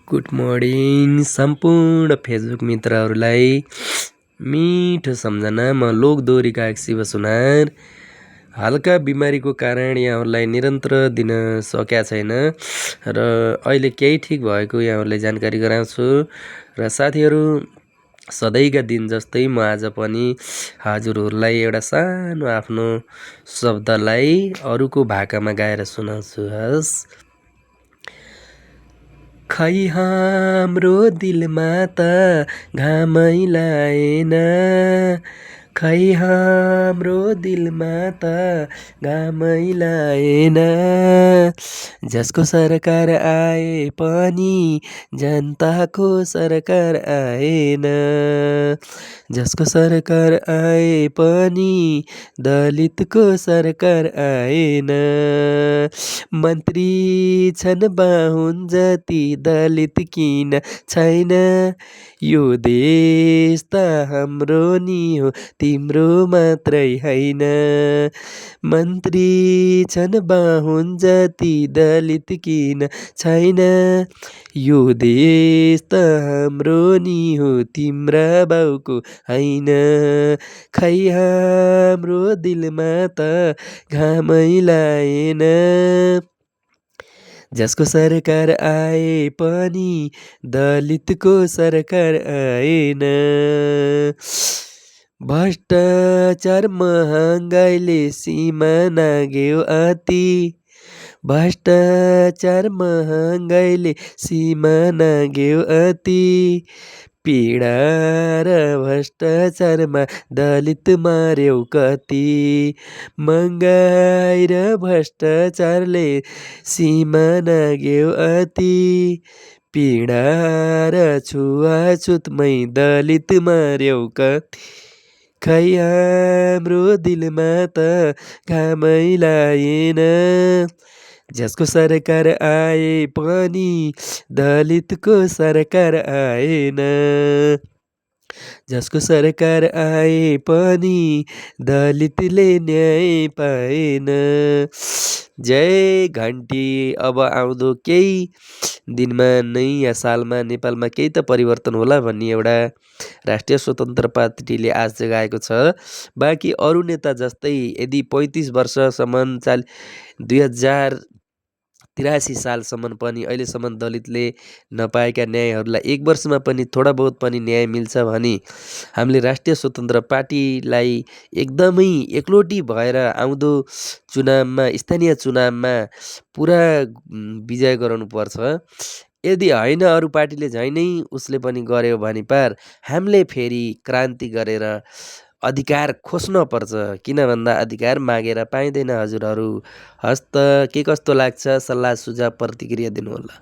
Good morning सम्पूर्ण Facebook मित्रहरूलाई मिठो सम्झना। म लोकदोहोरीका शिव सुनार। हल्का बिमारीको कारण यहाँहरूलाई निरन्तर दिन सकेका छैन र अहिले केही ठिक भएको यहाँहरूलाई जानकारी गराउँछु। र साथीहरू, सधैँका दिन जस्तै म आज पनि हजुरहरूलाई एउटा सानो आफ्नो शब्दलाई अरूको भाकामा गाएर सुनाउँछु। हस्। खै हाम्रो दिलमा त घामै लाएन, खै हाम्रो दिलमा त घामै लाएन। जसको सरकार आए पनि जनताको सरकार आएन, जसको सरकार आए पनि दलितको सरकार आएन। मन्त्री छन् बाहुन जति दलित किन छैन, यो देश त हाम्रो नि हो तिम्रो मात्रै हैन। मन्त्री छन् बाहुन जति दलित किन छैन, यो देश त हाम्रो नि हो तिम्रा बाउको हैन। खै हाम्रो दिलमा त घामै लाएन, जसको सरकार आए पनि दलितको सरकार आएन। भ्रष्टाचार महँगाइले सीमा नाग्यो अति, भ्रष्टाचार महँगाइले सीमा नाग्यो अति। पीडा र भ्रष्टाचारमा दलित मार्यौ कति, महँगाइ र भ्रष्टाचारले सीमा नाग्यो अति। पीडा र छुवाछुतमै दलित मार्यौ कति, खै हाम्रो दिलमा त घामै लाएन। जसको सरकार आए पनि दलितको सरकार आएन, जसको सरकार आए पनि दलितले न्याय पाएन। जय घन्टी। अब आउँदो केही दिनमा नै या सालमा नेपालमा केही त परिवर्तन होला भन्ने एउटा राष्ट्रिय स्वतन्त्र पार्टीले आश जगाएको छ। बाँकी अरू नेता जस्तै यदि 35 वर्षसम्म 2083 सालसम्म पनि अहिलेसम्म दलितले नपाएका न्यायहरूलाई 1 वर्षमा पनि थोडा बहुत पनि न्याय मिल्छ भने हामीले राष्ट्रिय स्वतन्त्र पार्टीलाई एकदमै एकलोटी भएर आउँदो चुनावमा, स्थानीय चुनावमा पुरा विजय गराउनु पर्छ। यदि होइन अरू पार्टीले झै नै उसले पनि गर्यो भने पार हामीले फेरि क्रान्ति गरेर अधिकार खोज्न पर्छ। किन भन्दा अधिकार मागेर पाइँदैन हजुरहरू। हस्त के कस्तो लाग्छ सल्लाह सुझाव प्रतिक्रिया दिनुहोला।